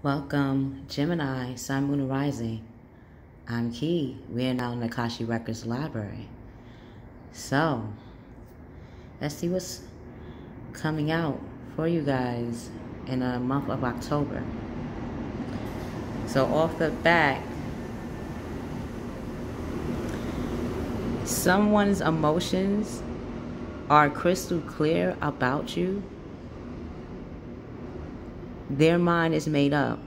Welcome, Gemini, Sun, Moon, and Rising. I'm Key. We're now in the Akashic Records Library. So, let's see what's coming out for you guys in the month of October. So, off the bat, someone's emotions are crystal clear about you. Their mind is made up.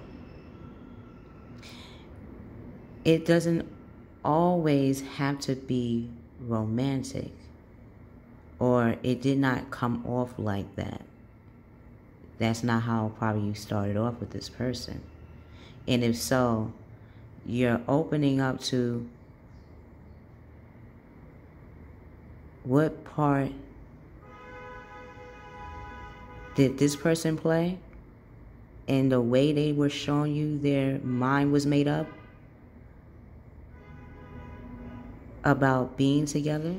It doesn't always have to be romantic, or it did not come off like that. That's not how probably you started off with this person. And if so, you're opening up to what part did this person play? And the way they were showing you their mind was made up about being together.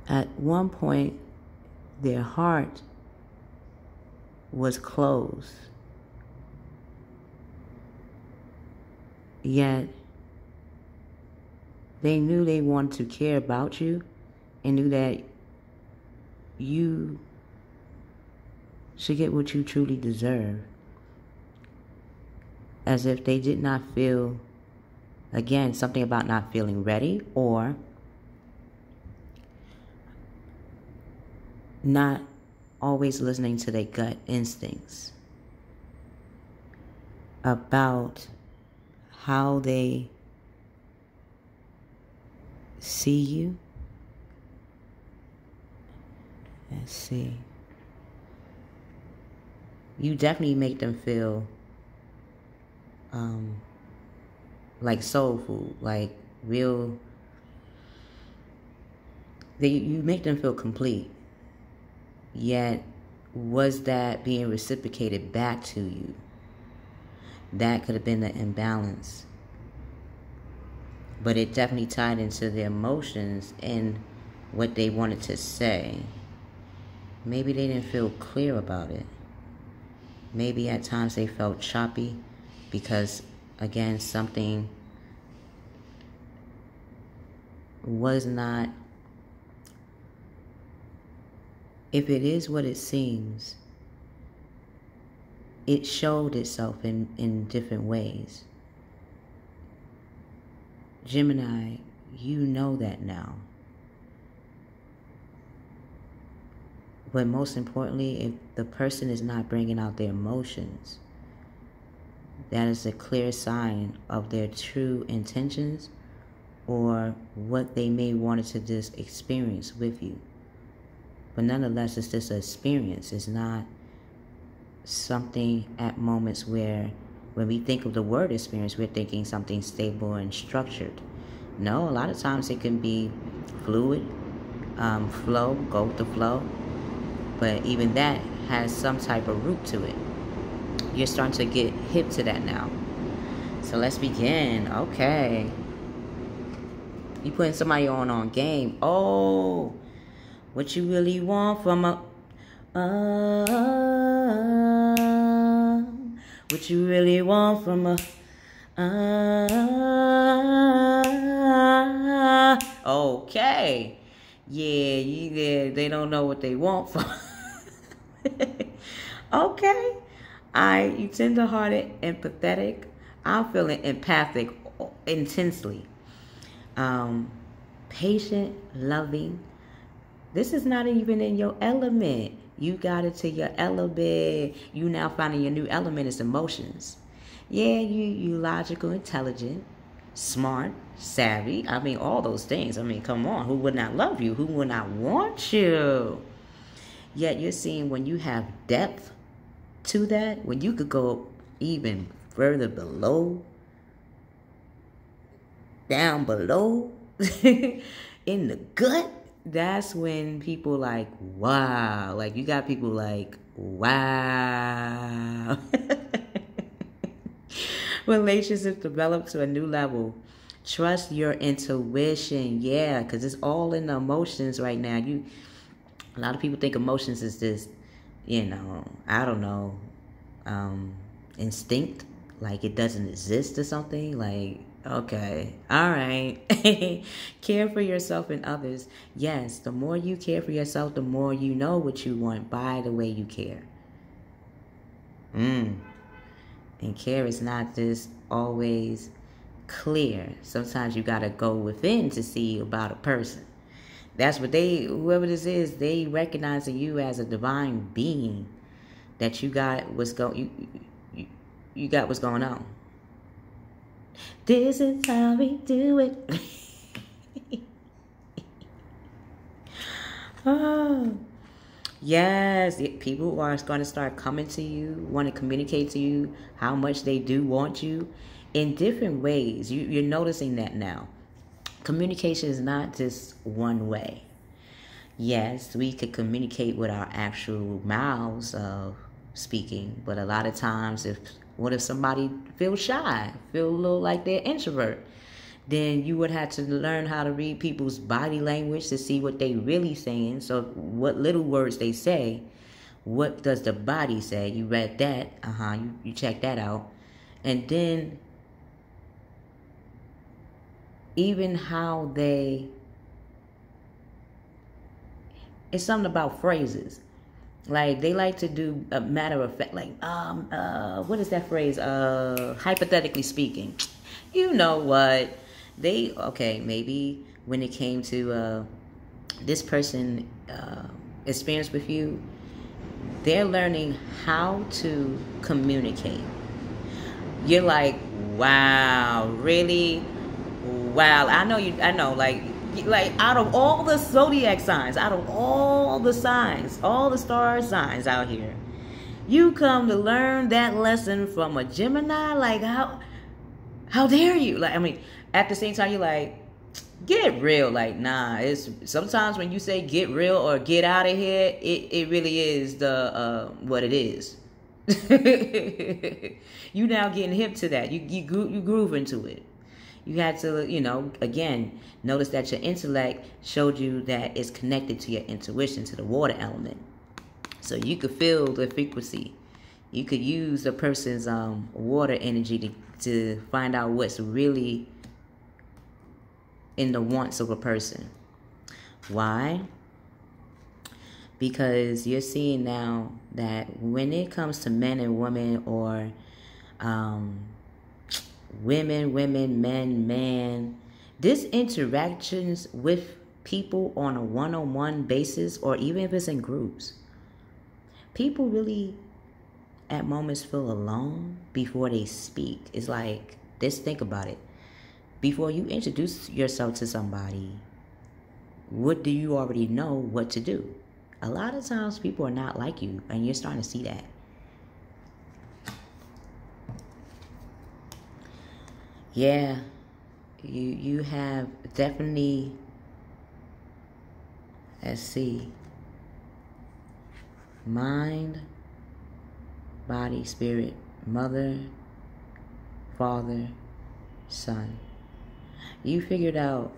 At one point, their heart was closed. Yet, they knew they wanted to care about you and knew that you should get what you truly deserve. As if they did not feel, again, something about not feeling ready or not always listening to their gut instincts about how they see you. Let's see. You definitely make them feel like soul food, like real. You make them feel complete. Yet, was that being reciprocated back to you? That could have been the imbalance. But it definitely tied into their emotions and what they wanted to say. Maybe they didn't feel clear about it. Maybe at times they felt choppy because, again, something was not, if it is what it seems, it showed itself in different ways. Gemini, you know that now. But most importantly, if the person is not bringing out their emotions, that is a clear sign of their true intentions or what they may wanted to just experience with you. But nonetheless, it's just an experience. It's not something at moments where when we think of the word experience, we're thinking something stable and structured. No, a lot of times it can be fluid, flow, go with the flow. But even that has some type of root to it. You're starting to get hip to that now. So let's begin. Okay. You putting somebody on game. Oh, what you really want from a... what you really want from a... okay. Yeah, they don't know what they want from... Okay. You tender-hearted, empathetic. I'm feeling empathic intensely. Patient, loving. This is not even in your element. You got it to your element. You now finding your new element is emotions. Yeah, you logical, intelligent, smart, savvy. I mean, all those things. I mean, come on. Who would not love you? Who would not want you? Yet you're seeing when you have depth to that, when you could go even further below, down below, in the gut, that's when people like, wow. Like, you got people like, wow. Relationships develop to a new level. Trust your intuition. Yeah, because it's all in the emotions right now. A lot of people think emotions is this I don't know, instinct, like it doesn't exist or something. Like, okay, all right. Care for yourself and others. Yes, the more you care for yourself, the more you know what you want by the way you care. And care is not just always clear. Sometimes you gotta go within to see about a person. That's what whoever this is, they recognizing you as a divine being, that you got you got what's going on. This is how we do it. Oh, yes, people are going to start coming to you, want to communicate to you how much they do want you in different ways. You're noticing that now. Communication is not just one way. Yes, we could communicate with our actual mouths of speaking, but a lot of times, what if somebody feels shy, feel a little like they're introvert? Then you would have to learn how to read people's body language to see what they really saying. So what little words they say, what does the body say? You read that, you check that out. And then even how it's something about phrases. Like, they like to do a matter of fact, like, what is that phrase? Hypothetically speaking. You know what? Maybe when it came to this person experience with you, they're learning how to communicate. You're like, wow, really? Wow, I know, like out of all the zodiac signs, out of all the signs, all the star signs out here, you come to learn that lesson from a Gemini? Like, how dare you? Like, I mean, at the same time, you're like, get real. Like, nah, it's sometimes when you say get real or get out of here, it really is what it is. You now getting hip to that. You groove into it. You had to, again, notice that your intellect showed you that it's connected to your intuition, to the water element. So you could feel the frequency. You could use a person's water energy to find out what's really in the wants of a person. Why? Because you're seeing now that when it comes to men and women, or women, men, man, this interactions with people on a one-on-one basis, or even if it's in groups, people really at moments feel alone before they speak. It's like, just think about it. Before you introduce yourself to somebody, what do you already know what to do? A lot of times people are not like you, and you're starting to see that. Yeah, you have definitely, let's see, mind, body, spirit, mother, father, son. You figured out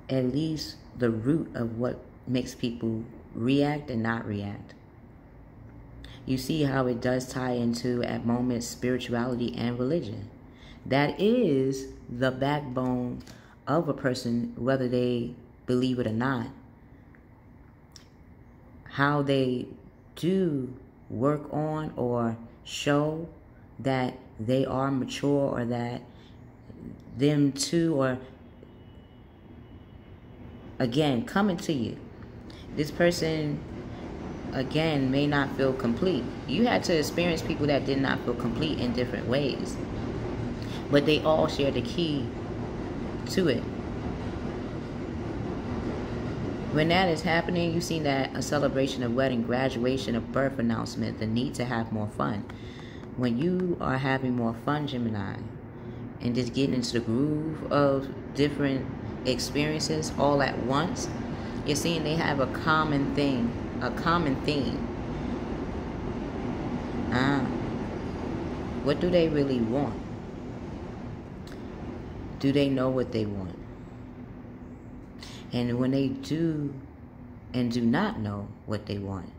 at least the root of what makes people react and not react. You see how it does tie into, at moments, spirituality and religion. That is the backbone of a person, whether they believe it or not. How they do work on or show that they are mature, or that them too, or again, coming to you. This person, again, may not feel complete. You had to experience people that did not feel complete in different ways, but they all share the key to it. When that is happening, you see that a celebration of wedding, graduation, a birth announcement, the need to have more fun. When you are having more fun, Gemini, and just getting into the groove of different experiences all at once, you're seeing they have a common thing, a common theme. What do they really want? Do they know what they want? And when they do and do not know what they want?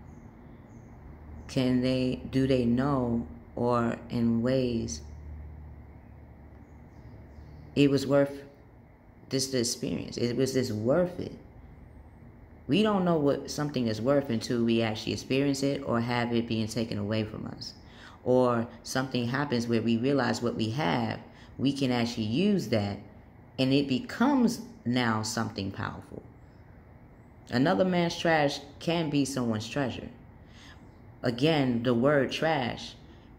Do they know, or in ways it was worth the experience? Was this worth it? We don't know what something is worth until we actually experience it or have it being taken away from us. Or something happens where we realize what we have, we can actually use that, and it becomes now something powerful. Another man's trash can be someone's treasure. Again, the word trash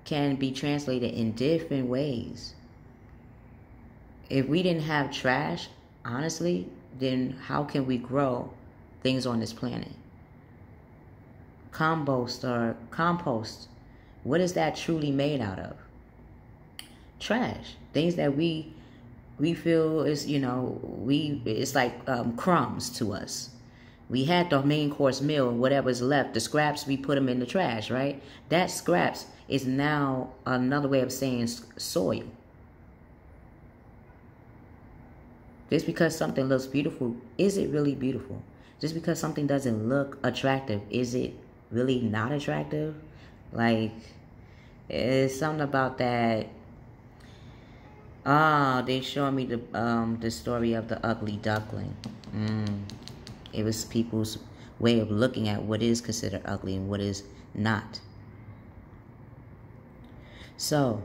can be translated in different ways. If we didn't have trash, honestly, then how can we grow things on this planet? Compost, what is that truly made out of? Trash. Things that we feel is, it's like crumbs to us. We had the main course meal, and whatever's left, the scraps, we put them in the trash, right? That scraps is now another way of saying soil. Just because something looks beautiful, is it really beautiful? Just because something doesn't look attractive, is it really not attractive? Like, it's something about that. They showed me the story of the ugly duckling. It was people's way of looking at what is considered ugly and what is not. So,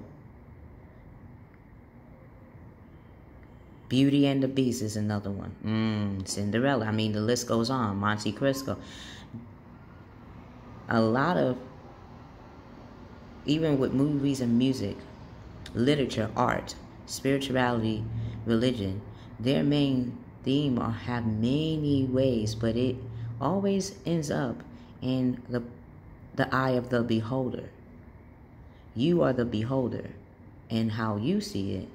Beauty and the Beast is another one. Cinderella. I mean, the list goes on. Monte Cristo. A lot of, even with movies and music, literature, art, spirituality, religion, their main theme have many ways, but it always ends up in the eye of the beholder. You are the beholder, and how you see it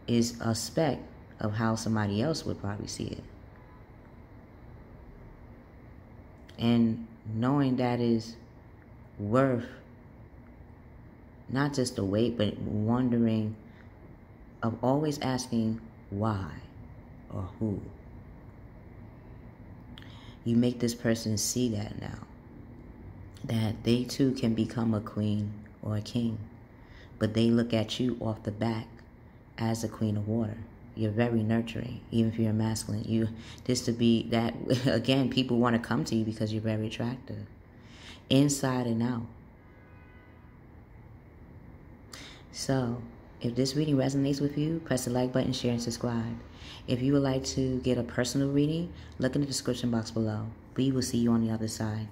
is a speck of how somebody else would probably see it. And knowing that is worth not just the wait, but wondering, of always asking why or who. You make this person see that now, that they too can become a queen or a king, but they look at you off the back as a queen of water. You're very nurturing, even if you're masculine. To be that, again, people want to come to you because you're very attractive, inside and out. So, if this reading resonates with you, press the like button, share, and subscribe. If you would like to get a personal reading, look in the description box below. We will see you on the other side.